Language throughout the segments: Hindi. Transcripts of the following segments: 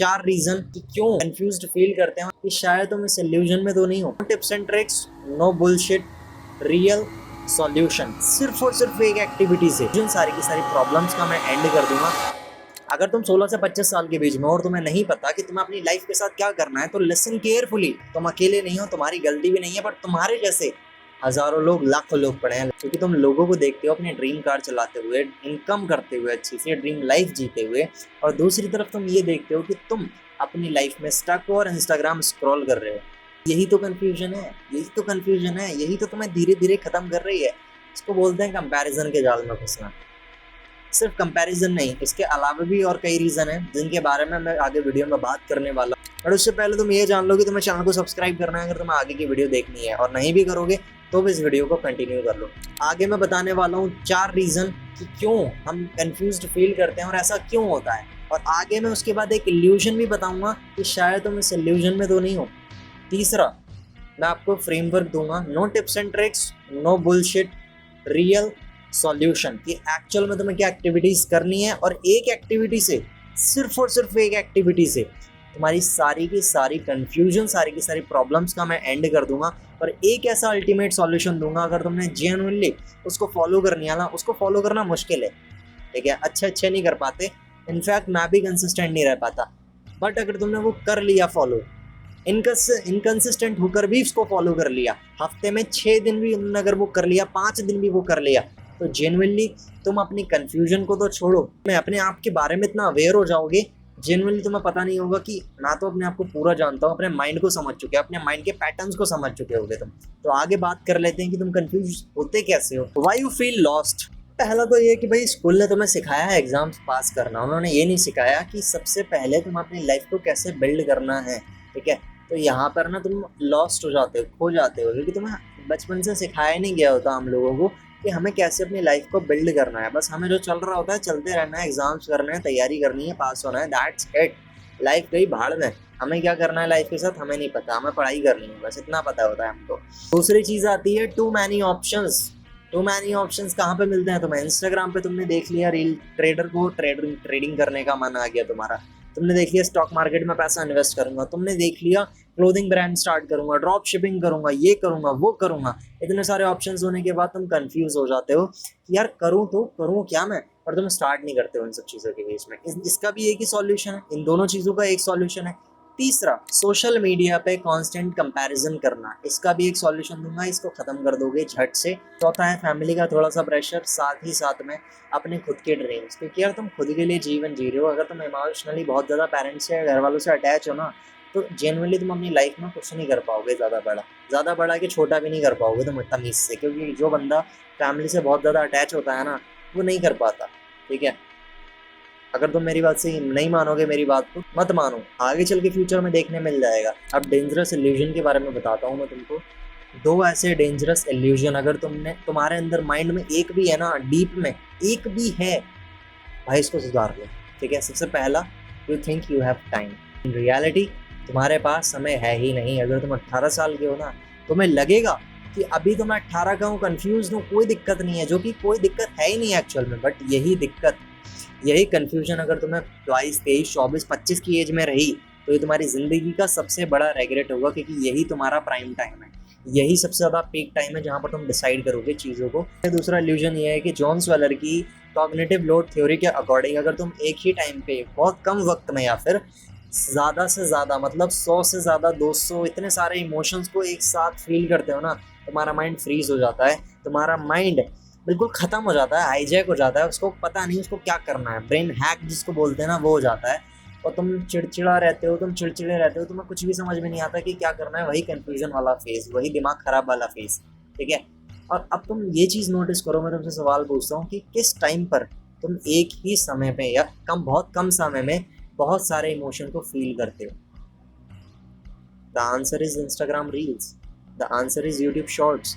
चार रीजन कि क्यों कंफ्यूज्ड फील करते हैं कि शायद तुम इस इल्यूजन में तो नहीं हो। Tips and tricks, no bullshit, real solution. सिर्फ और सिर्फ एक एक्टिविटी से जिन सारी की सारी प्रॉब्लम्स का मैं एंड कर दूंगा। अगर तुम 16 से 25 साल के बीच में हो और तुम्हें नहीं पता कि तुम्हें अपनी लाइफ के साथ क्या करना है, तो लिसन केयरफुली। तुम अकेले नहीं हो, तुम्हारी गलती भी नहीं है, बट तुम्हारे जैसे हजारों लोग, लाखों लोग पड़े हैं। क्योंकि तुम लोगों को देखते हो अपने ड्रीम कार चलाते हुए, इनकम करते हुए, अच्छी सी ड्रीम लाइफ जीते हुए, और दूसरी तरफ तुम ये देखते हो कि तुम अपनी लाइफ में स्टक हो और इंस्टाग्राम स्क्रॉल कर रहे हो। यही तो कंफ्यूजन है, यही तो कंफ्यूजन है, यही तो तुम्हें धीरे धीरे खत्म कर रही है। इसको बोलते हैं कंपैरिजन के जाल में फंसना। सिर्फ कंपैरिजन नहीं, इसके अलावा भी और कई रीजन हैं जिनके बारे में मैं आगे वीडियो में बात करने वाला हूँ। और उससे पहले तुम ये जान लो कि तुम्हें चैनल को सब्सक्राइब करना है अगर तुम्हें आगे की वीडियो देखनी है, और नहीं भी करोगे तो भी इस वीडियो को कंटिन्यू कर लो। आगे मैं बताने वाला हूँ 4 रीजन कि क्यों हम कंफ्यूज्ड फील करते हैं और ऐसा क्यों होता है। और आगे मैं उसके बाद एक इल्यूजन भी बताऊंगा कि शायद तुम इस इल्यूजन में तो नहीं हो। तीसरा, मैं आपको फ्रेमवर्क दूंगा, no tips and tricks, no bullshit, real solution, कि एक्चुअल में तुम्हें क्या एक्टिविटीज करनी है, और एक एक्टिविटी से, सिर्फ और सिर्फ एक एक्टिविटी से तुम्हारी सारी की सारी कंफ्यूजन, सारी की सारी प्रॉब्लम्स का मैं एंड कर दूंगा। और एक ऐसा अल्टीमेट सॉल्यूशन दूंगा, अगर तुमने जेन्युइनली उसको फॉलो करनी है ना, उसको फॉलो करना मुश्किल है, ठीक है, अच्छे नहीं कर पाते, इनफैक्ट मैं भी कंसिस्टेंट नहीं रह पाता, बट अगर तुमने वो कर लिया फॉलो, इनकंसिस्टेंट होकर भी इसको फॉलो कर लिया, हफ्ते में 6 दिन भी तुमने अगर वो कर लिया, 5 दिन भी वो कर लिया, तो जेन्युइनली तुम अपनी कंफ्यूजन को तो छोड़ो, मैं अपने आप के बारे में इतना अवेयर हो जाओगे, जेन्युइनली तुम्हें पता नहीं होगा कि मैं तो अपने आप को पूरा जानता हूँ, अपने माइंड को समझ चुके हो, अपने माइंड के पैटर्न्स को समझ चुके होगे तुम। तो आगे बात कर लेते हैं कि तुम कंफ्यूज होते कैसे हो, व्हाई यू फील लॉस्ट। पहला तो ये कि भाई स्कूल ने तुम्हें सिखाया है एग्जाम्स पास करना, उन्होंने ये नहीं सिखाया कि सबसे पहले तुम अपनी लाइफ को कैसे बिल्ड करना है, ठीक है। तो यहाँ पर ना तुम लॉस्ट हो जाते हो, खो जाते हो, क्योंकि तुम्हें बचपन से सिखाया नहीं गया होता हम लोगों को कि हमें कैसे अपनी लाइफ को बिल्ड करना है। बस हमें जो चल रहा होता है चलते रहना है, एग्जाम्स करने हैं, तैयारी करनी है, पास होना है, दैट्स इट। लाइफ गई भाड़ में, हमें क्या करना है लाइफ के साथ हमें नहीं पता, हमें पढ़ाई करनी है, बस इतना पता होता है हमको। दूसरी चीज़ आती है too many options. Too many options कहाँ पे मिलते हैं तुम्हें? इंस्टाग्राम पे तुमने देख लिया रील ट्रेडर को ट्रेडिंग करने का मन आ गया तुम्हारा, तुमने देख लिया स्टॉक मार्केट में पैसा इन्वेस्ट करूंगा, तुमने देख लिया क्लोथिंग ब्रांड स्टार्ट करूंगा, ड्रॉप शिपिंग करूंगा, ये करूंगा, वो करूंगा। इतने सारे ऑप्शंस होने के बाद तुम कंफ्यूज हो जाते हो कि यार करूं तो करूं क्या मैं, और तुम स्टार्ट नहीं करते हो इन सब चीज़ों के बीच में। इसका भी एक ही सॉल्यूशन है, इन दोनों चीज़ों का एक सॉल्यूशन है। तीसरा, सोशल मीडिया पे कांस्टेंट कंपैरिजन करना, इसका भी एक सॉल्यूशन दूंगा, इसको खत्म कर दोगे झट से। चौथा है फैमिली का थोड़ा सा प्रेशर, साथ ही साथ में अपने खुद के ड्रीम्स, क्योंकि यार तुम खुद के लिए जीवन जी रहे हो। अगर तुम इमोशनली बहुत ज़्यादा पेरेंट्स से, घर वालों से अटैच हो ना, तो जेनुअनली तुम अपनी लाइफ में कुछ नहीं कर पाओगे, ज़्यादा बड़ा कि छोटा भी नहीं कर पाओगे तुम तमीज़ से, क्योंकि जो बंदा फैमिली से बहुत ज़्यादा अटैच होता है ना, वो नहीं कर पाता, ठीक है। अगर तुम मेरी बात से नहीं मानोगे, मेरी बात को मत मानो, आगे चल के फ्यूचर में देखने मिल जाएगा। अब डेंजरस इल्यूजन के बारे में बताता हूँ मैं तुमको। 2 ऐसे डेंजरस इल्यूजन अगर तुम्हारे अंदर माइंड में एक भी है ना, डीप में एक भी है, भाई इसको सुधार लो, ठीक है। सबसे पहला, you think you have time. In reality तुम्हारे पास समय है ही नहीं। अगर तुम 18 साल के हो ना, तुम्हें लगेगा कि अभी तो मैं 18 का हूँ, कन्फ्यूज हूँ, कोई दिक्कत नहीं है, जो कि कोई दिक्कत है ही नहीं एक्चुअल में। बट यही कन्फ्यूजन अगर तुम्हें 22, 23, 24, 25 की एज में रही, तो ये तुम्हारी ज़िंदगी का सबसे बड़ा रेग्रेट होगा, क्योंकि यही तुम्हारा प्राइम टाइम है, यही सबसे ज़्यादा पीक टाइम है जहाँ पर तुम डिसाइड करोगे चीज़ों को। दूसरा इल्यूजन ये है कि जॉन स्वेलर की कॉग्निटिव लोड थ्योरी के अकॉर्डिंग, अगर तुम एक ही टाइम पे बहुत कम वक्त में, या फिर ज़्यादा से ज़्यादा मतलब 100 से ज़्यादा 200 इतने सारे इमोशंस को एक साथ फील करते हो ना, तुम्हारा माइंड फ्रीज हो जाता है, तुम्हारा माइंड बिल्कुल ख़त्म हो जाता है, हाईजैक हो जाता है, उसको पता नहीं उसको क्या करना है, ब्रेन हैक जिसको बोलते हैं ना, वो हो जाता है। और तुम चिड़चिड़े रहते हो, तुम्हें कुछ भी समझ में नहीं आता कि क्या करना है। वही कन्फ्यूजन वाला फेज, वही दिमाग ख़राब वाला फेज, ठीक है। और अब तुम ये चीज़ नोटिस करो, मैं तुमसे सवाल पूछता हूँ कि किस टाइम पर तुम एक ही समय पे या बहुत कम समय में बहुत सारे इमोशन को फील करते हो? The answer is Instagram reels, the answer is YouTube shorts.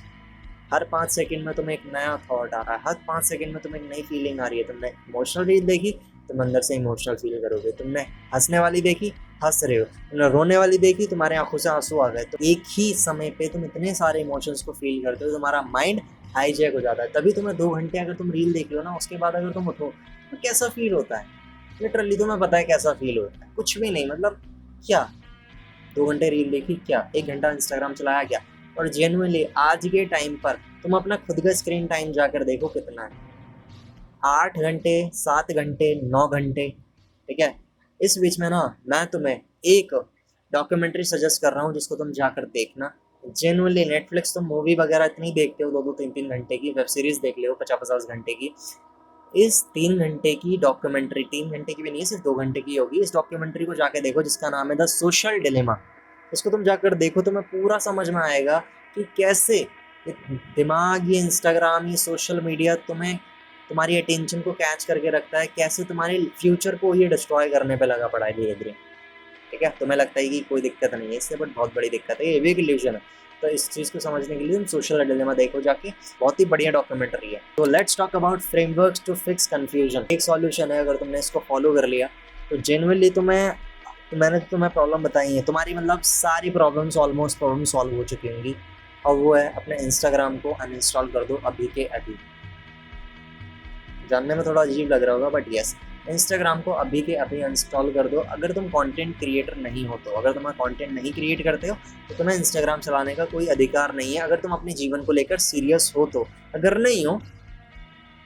Her 5 second में तुम्हें एक नया थॉट आ रहा है, हर 5 सेकंड में तुम्हें एक नई फीलिंग आ रही है। तुमने इमोशनल रील देखी, तुम अंदर से इमोशनल फील करोगे। तुमने हंसने वाली देखी, हंस रहे हो। तुमने रोने वाली देखी, तुम्हारे आंखों से आंसू आ गए। तो एक ही समय पे तुम इतने सारे इमोशंस को फील करते हो, तुम्हारा माइंड हाईजैक हो जाता है। तभी तुम्हें 2 घंटे अगर तुम रील देख लो ना, उसके बाद अगर तुम उठो तो कैसा फील होता है? लिटरली तुम्हें पता है कैसा फील होता है? कुछ भी नहीं, मतलब क्या 2 घंटे रील देखी क्या, 1 घंटा इंस्टाग्राम चलाया क्या। और जेन्युइनली आज के टाइम पर तुम अपना खुद का स्क्रीन टाइम जाकर देखो कितना है, 8 घंटे, 7 घंटे, 9 घंटे, ठीक है। इस बीच में ना मैं तुम्हें एक डॉक्यूमेंट्री सजेस्ट कर रहा हूँ जिसको तुम जाकर देखना। जेनुअनली नेटफ्लिक्स तुम मूवी वगैरह इतनी देखते हो, 2-2, 3-3 घंटे की वेब सीरीज देख ले हो 50-50 घंटे की। इस 3 घंटे की डॉक्यूमेंट्री, 3 घंटे की भी नहीं है, सिर्फ 2 घंटे की होगी, इस डॉक्यूमेंट्री को जाके देखो जिसका नाम है द सोशल डिलेमा। इसको तुम जाकर देखो, तुम्हें पूरा समझ में आएगा कि कैसे दिमाग, ये इंस्टाग्राम, ये सोशल मीडिया तुम्हें, तुम्हारी अटेंशन को कैच करके रखता है, कैसे तुम्हारे फ्यूचर को ये डिस्ट्रॉय करने पे लगा पड़ा है धीरे धीरे, ठीक है। तुम्हें लगता है कि कोई दिक्कत नहीं है इससे, बट बहुत बड़ी दिक्कत है, ये भी एक इल्यूजन है। तो इस चीज़ को समझने के लिए तुम सोशल डिलेमा देखो जाके, बहुत ही बढ़िया डॉक्यूमेंट्री है। तो let's talk about frameworks to fix confusion. एक सॉल्यूशन है, अगर तुमने इसको फॉलो कर लिया तो जेन्युइनली मैंने तुम्हें प्रॉब्लम बताई है, तुम्हारी मतलब सारी प्रॉब्लम्स, ऑलमोस्ट प्रॉब्लम सॉल्व हो चुकी होंगी। और वो है अपने इंस्टाग्राम को अनइंस्टॉल कर दो अभी के अभी। जानने में थोड़ा अजीब लग रहा होगा बट यस, इंस्टाग्राम को अभी के अभी इंस्टॉल कर दो। अगर तुम कंटेंट क्रिएटर नहीं हो तो, अगर तुम कंटेंट नहीं क्रिएट करते हो तो तुम्हें इंस्टाग्राम चलाने का कोई अधिकार नहीं है। अगर तुम अपने जीवन को लेकर सीरियस हो तो, अगर नहीं हो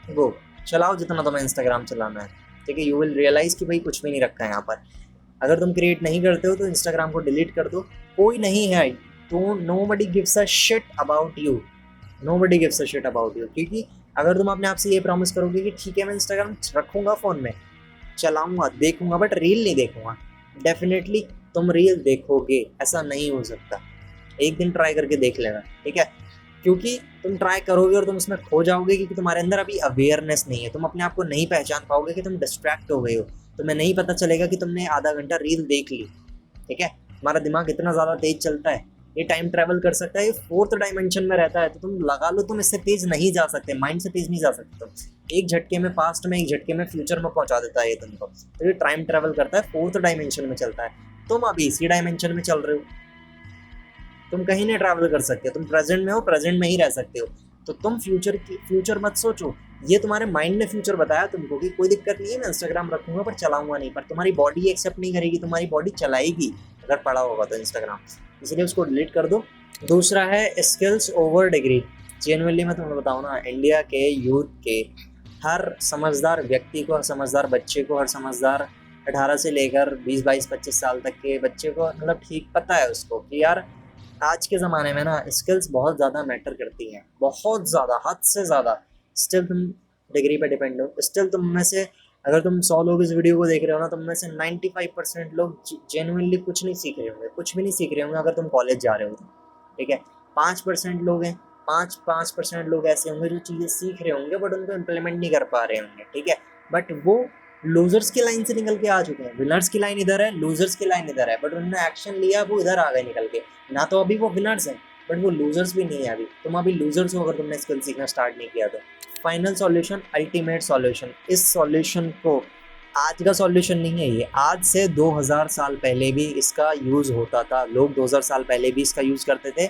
वो चलाओ जितना तुम्हें इंस्टाग्राम चलाना है, ठीक है। यू विल रियलाइज कि भाई कुछ भी नहीं रखा है यहाँ पर। अगर तुम क्रिएट नहीं करते हो तो इंस्टाग्राम को डिलीट कर दो, कोई नहीं है तो nobody gives a shit about you, nobody gives a shit about you. क्योंकि अगर तुम अपने आप से ये प्रॉमिस करोगे कि ठीक है मैं इंस्टाग्राम रखूंगा फ़ोन में, चलाऊंगा, देखूंगा, बट रील नहीं देखूंगा, डेफिनेटली तुम रील देखोगे, ऐसा नहीं हो सकता। एक दिन ट्राई करके देख लेना, ठीक है। क्योंकि तुम ट्राई करोगे और तुम उसमें खो जाओगे, क्योंकि तुम्हारे अंदर अभी अवेयरनेस नहीं है, तुम अपने आप को नहीं पहचान पाओगे कि तुम डिस्ट्रैक्ट हो गए हो, तुम्हें नहीं पता चलेगा कि तुमने आधा घंटा रील देख ली, ठीक है। हमारा दिमाग इतना ज़्यादा तेज चलता है, ये टाइम ट्रैवल कर सकता है, ये 4th डायमेंशन में रहता है, तो तुम लगा लो तुम इससे तेज नहीं जा सकते, माइंड से तेज नहीं जा सकते तुम। एक झटके में पास्ट में, एक झटके में फ्यूचर में पहुंचा देता है ये तुमको। तो ये टाइम ट्रैवल करता है, 4th डायमेंशन में चलता है। तुम अभी इसी डायमेंशन में चल रहे हो, तुम कहीं नहीं ट्रैवल कर सकते, तुम प्रेजेंट में हो, प्रेजेंट में ही रह सकते हो। तो तुम फ्यूचर मत सोचो, ये तुम्हारे माइंड ने फ्यूचर बताया तुमको कि कोई दिक्कत नहीं है, मैं इंस्टाग्राम रखूंगा पर चलाऊंगा नहीं, पर तुम्हारी बॉडी एक्सेप्ट नहीं करेगी, तुम्हारी बॉडी चलाएगी अगर पड़ा होगा तो इंस्टाग्राम, इसलिए उसको डिलीट कर दो। दूसरा है स्किल्स ओवर डिग्री। जेन्युइनली मैं तुम्हें बताऊँ ना, इंडिया के यूथ के हर समझदार व्यक्ति को, हर समझदार बच्चे को, हर समझदार 18 से लेकर 20-22-25 साल तक के बच्चे को मतलब ठीक पता है उसको कि यार आज के ज़माने में ना स्किल्स बहुत ज़्यादा मैटर करती हैं, बहुत ज़्यादा, हद से ज़्यादा। स्टिल तुम डिग्री पे डिपेंड हो, स्टिल तुम में से अगर तुम 100 लोग इस वीडियो को देख रहे हो ना, तुम में से 95% लोग जेन्युइनली कुछ नहीं सीख रहे होंगे, कुछ भी नहीं सीख रहे होंगे अगर तुम कॉलेज जा रहे हो तो, ठीक है। 5% लोग हैं, 5% लोग ऐसे होंगे जो चीज़ें सीख रहे होंगे बट उनको इम्प्लीमेंट नहीं कर पा रहे होंगे, ठीक है। बट वो लूजर्स की लाइन से निकल के आ चुके हैं, विनर्स की लाइन इधर है, लूजर्स की लाइन इधर है, बट उन्होंने एक्शन लिया, वो इधर आ गए निकल के। ना तो अभी वो विनर्स हैं बट वो लूजर्स भी नहीं है अभी, तुम अभी लूजर्स हो अगर तुमने स्किल सीखना स्टार्ट नहीं किया तो। फाइनल सॉल्यूशन, अल्टीमेट सॉल्यूशन, इस सॉल्यूशन को, आज का सॉल्यूशन नहीं है ये, आज से 2000 साल पहले भी इसका यूज़ होता था, लोग 2000 साल पहले भी इसका यूज़ करते थे,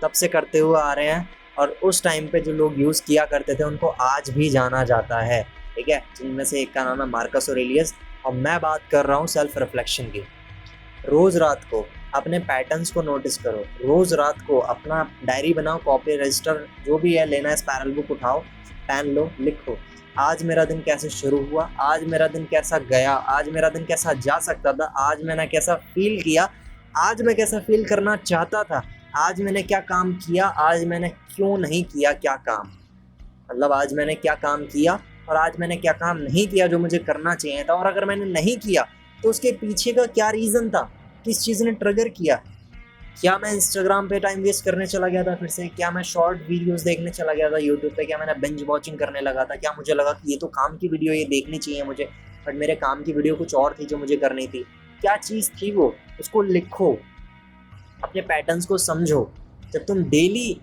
तब से करते हुए आ रहे हैं। और उस टाइम पे जो लोग यूज़ किया करते थे उनको आज भी जाना जाता है, ठीक है। जिनमें से एक का नाम है मार्कस ऑरेलियस। और मैं बात कर रहा हूँ सेल्फ रिफ्लेक्शन की। रोज़ रात को अपने पैटर्न्स को नोटिस करो, रोज़ रात को अपना डायरी बनाओ, कॉपी, रजिस्टर, जो भी है लेना है, स्पायरल बुक उठाओ, पेन लो, लिखो आज मेरा दिन कैसे शुरू हुआ, आज मेरा दिन कैसा गया, आज मेरा दिन कैसा जा सकता था, आज मैंने कैसा फील किया, आज मैं कैसा फील करना चाहता था, आज मैंने क्या काम किया, आज मैंने क्यों नहीं किया क्या काम, मतलब आज मैंने क्या काम किया और आज मैंने क्या काम नहीं किया जो मुझे करना चाहिए था, और अगर मैंने नहीं किया तो उसके पीछे का क्या रीज़न था, किस चीज़ ने ट्रिगर किया। क्या मैं इंस्टाग्राम पे टाइम वेस्ट करने चला गया था फिर से, क्या मैं शॉर्ट वीडियोस देखने चला गया था यूट्यूब पे, क्या मैंने बिंज वॉचिंग करने लगा था, क्या मुझे लगा कि ये तो काम की वीडियो, ये देखनी चाहिए मुझे, बट मेरे काम की वीडियो कुछ और थी जो मुझे करनी थी। क्या चीज़ थी वो, उसको लिखो, अपने पैटर्न्स को समझो। जब तुम डेली,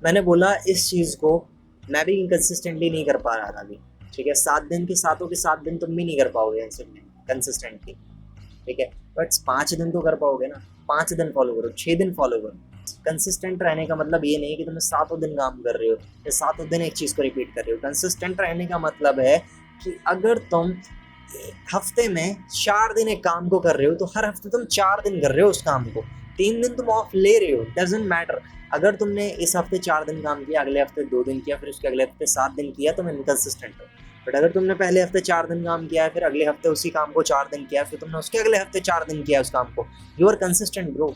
मैंने बोला इस चीज़ को मैं भी इंकन्सिस्टेंटली नहीं कर पा रहा था अभी, ठीक है। 7 दिन के 7 दिन तुम भी नहीं कर पाओगे कंसिस्टेंटली, ठीक है, बट 5 दिन तो कर पाओगे ना। 5 दिन फॉलो करो, 6 दिन फॉलो करो। कंसिस्टेंट रहने का मतलब ये नहीं है कि तुम 7 दिन काम कर रहे हो या 7 दिन एक चीज़ को रिपीट कर रहे हो। कंसिस्टेंट रहने का मतलब है कि अगर तुम हफ्ते में 4 दिन एक काम को कर रहे हो तो हर हफ्ते तुम 4 दिन कर रहे हो उस काम को, 3 दिन तुम ऑफ ले रहे हो, डजंट मैटर। अगर तुमने इस हफ्ते 4 दिन काम किया, अगले हफ्ते 2 दिन किया, फिर उसके अगले हफ्ते 7 दिन किया, तुम इनकंसिस्टेंट हो। बट अगर तुमने पहले हफ्ते 4 दिन काम किया है, फिर अगले हफ्ते उसी काम को 4 दिन किया, फिर तुमने उसके अगले हफ्ते 4 दिन किया उस काम को, you are consistent bro.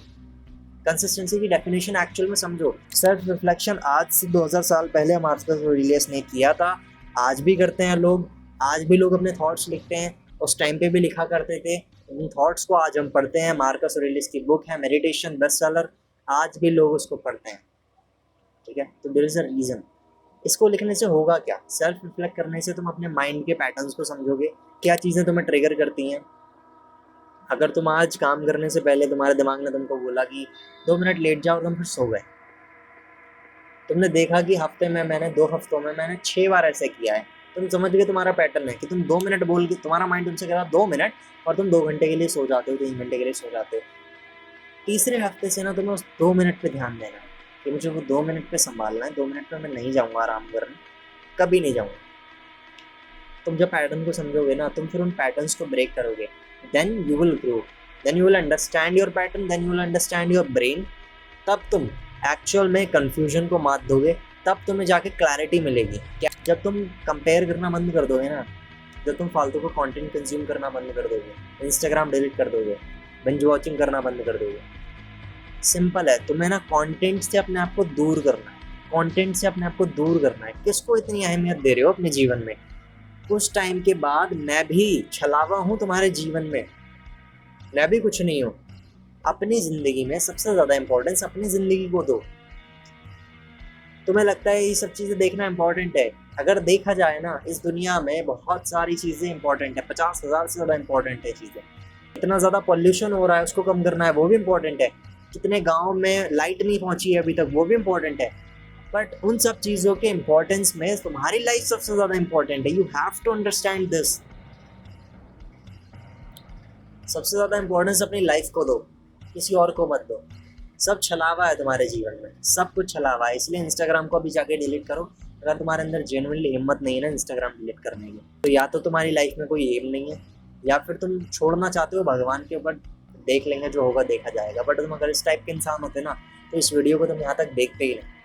Consistency की डेफिनेशन एक्चुअल में समझो। सेल्फ रिफ्लेक्शन आज से 2000 साल पहले मार्कस ऑरेलियस ने किया था, आज भी करते हैं लोग। आज भी लोग अपने थॉट्स लिखते हैं, उस टाइम पे भी लिखा करते थे। उन थॉट्स को आज हम पढ़ते हैं। मार्कस ऑरेलियस की बुक है मेडिटेशन, बेस्ट सेलर, आज भी लोग उसको पढ़ते हैं, ठीक है। तो देयर इज अ रीज़न। इसको लिखने से होगा क्या? सेल्फ रिफ्लेक्ट करने से तुम अपने माइंड के पैटर्न्स को समझोगे, क्या चीज़ें तुम्हें ट्रिगर करती हैं। अगर तुम आज काम करने से पहले तुम्हारे दिमाग ने तुमको बोला कि 2 मिनट लेट जाओ, तुम फिर सो गए। तुमने देखा कि हफ्ते में मैंने 2 हफ्तों में मैंने 6 बार ऐसे किया है, तुम समझ गए तुम्हारा पैटर्न है कि तुम 2 मिनट बोल के, तुम्हारा माइंड तुमसे कह रहा 2 मिनट, और तुम 2 घंटे के लिए सो जाते हो, 3 घंटे के लिए सो जाते हो। तीसरे हफ्ते से ना तुम्हें उस 2 मिनट पे ध्यान देना है कि मुझे वो 2 मिनट पे संभालना है। 2 मिनट पे मैं नहीं जाऊँगा आराम करने, कभी नहीं जाऊँगा। तुम जब पैटर्न को समझोगे ना, तुम फिर उन पैटर्न्स को ब्रेक करोगे, then you will grow, then you will understand your pattern, then you will understand your brain. तब तुम एक्चुअल में कन्फ्यूजन को मात दोगे, तब तुम्हें जाके क्लैरिटी मिलेगी। क्या? जब तुम कंपेयर करना बंद कर दोगे ना, जब तुम फालतू को कंटेंट कंज्यूम करना बंद कर दोगे, इंस्टाग्राम डिलीट कर दोगे, बिंज वॉचिंग करना बंद कर दोगे। सिंपल है, तुम्हें ना कंटेंट से अपने आप को दूर करना है। कंटेंट से अपने आप को दूर करना है। किसको इतनी अहमियत दे रहे हो अपने जीवन में? कुछ टाइम के बाद मैं भी छलावा हूँ तुम्हारे जीवन में, मैं भी कुछ नहीं हूँ। अपनी ज़िंदगी में सबसे ज़्यादा इम्पोर्टेंस अपनी ज़िंदगी को दो। तुम्हें लगता है ये सब चीज़ें देखना इम्पोर्टेंट है? अगर देखा जाए ना, इस दुनिया में बहुत सारी चीज़ें इंपॉर्टेंट है, 50,000 से ज़्यादा इंपॉर्टेंट है चीज़ें। इतना ज़्यादा पॉल्यूशन हो रहा है, उसको कम करना है, वो भी इम्पोर्टेंट है। कितने गाँव में लाइट नहीं पहुँची है अभी तक, वो भी इम्पोर्टेंट है। बट उन सब चीज़ों के इम्पोर्टेंस में तुम्हारी लाइफ सबसे ज़्यादा इम्पोर्टेंट है। You have to understand this. सबसे ज़्यादा इम्पोर्टेंस अपनी लाइफ को दो, किसी और को मत दो। सब छलावा है तुम्हारे जीवन में, सब कुछ छलावा है। इसलिए इंस्टाग्राम को अभी जाके डिलीट करो। अगर तुम्हारे अंदर जेन्युइनली हिम्मत नहीं है ना इंस्टाग्राम डिलीट करने की, तो या तो तुम्हारी लाइफ में कोई एम नहीं है, या फिर तुम छोड़ना चाहते हो भगवान के ऊपर, देख लेंगे जो होगा देखा जाएगा। बट तुम अगर इस टाइप के इंसान होते ना, तो इस वीडियो को तुम यहाँ तक देखते ही नहीं।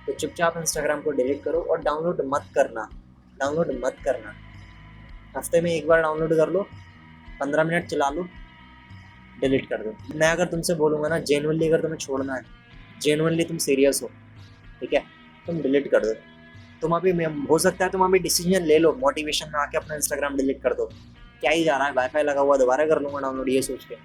तो चुपचाप इंस्टाग्राम को डिलीट करो और डाउनलोड मत करना, डाउनलोड मत करना। हफ्ते में एक बार डाउनलोड कर लो, 15 मिनट चला लो, डिलीट कर दो। मैं अगर तुमसे बोलूँगा ना, जेन्युइनली अगर तुम्हें छोड़ना है, जेन्युइनली तुम सीरियस हो, ठीक है, तुम डिलीट कर दो। तुम अभी, हो सकता है तुम अभी डिसीजन ले लो, मोटिवेशन में आके अपना इंस्टाग्राम डिलीट कर दो। क्या ही जा रहा है, वाईफाई लगा हुआ, दोबारा कर लूँगा डाउनलोड ये सोच के,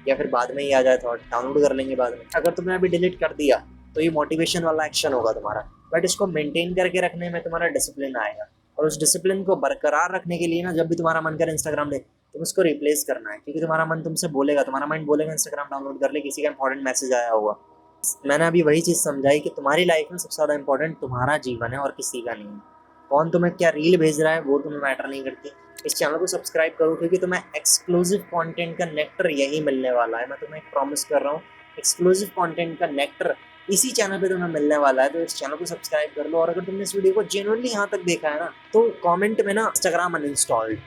या फिर बाद में ही आ जाए थॉट, डाउनलोड कर लेंगे बाद में। अगर तुमने अभी डिलीट कर दिया तो ये मोटिवेशन वाला एक्शन होगा तुम्हारा। बट इसको मेंटेन करके रखने में तुम्हारा डिसिप्लिन आएगा, और उस डिसिप्लिन को बरकरार रखने के लिए ना, जब भी तुम्हारा मन करे इंस्टाग्राम ले, तुम उसको रिप्लेस करना है। क्योंकि तुम्हारा मन तुमसे बोलेगा, तुम्हारा माइंड बोलेगा इंस्टाग्राम डाउनलोड कर ले, किसी का इंपॉर्टेंट मैसेज आया होगा। मैंने अभी वही चीज़ समझाई कि तुम्हारी लाइफ में सबसे ज़्यादा इंपॉर्टेंट तुम्हारा जीवन है और किसी का नहीं है। कौन तुम्हें क्या रील भेज रहा है वो तुम्हें मैटर नहीं करती। इस चैनल को सब्सक्राइब करो, क्योंकि तुम्हें एक्सक्लूसिव कंटेंट का नेक्टर यही मिलने वाला है। मैं तुम्हें प्रॉमिस कर रहा हूँ, एक्सक्लूसिव कंटेंट का नेक्टर इसी चैनल पे तुम्हें मिलने वाला है। तो इस चैनल को सब्सक्राइब कर लो। और अगर तुमने इस वीडियो को जेन्युइनली यहाँ तक देखा है ना, तो कमेंट में ना इंस्टाग्राम अनइंस्टॉल्ड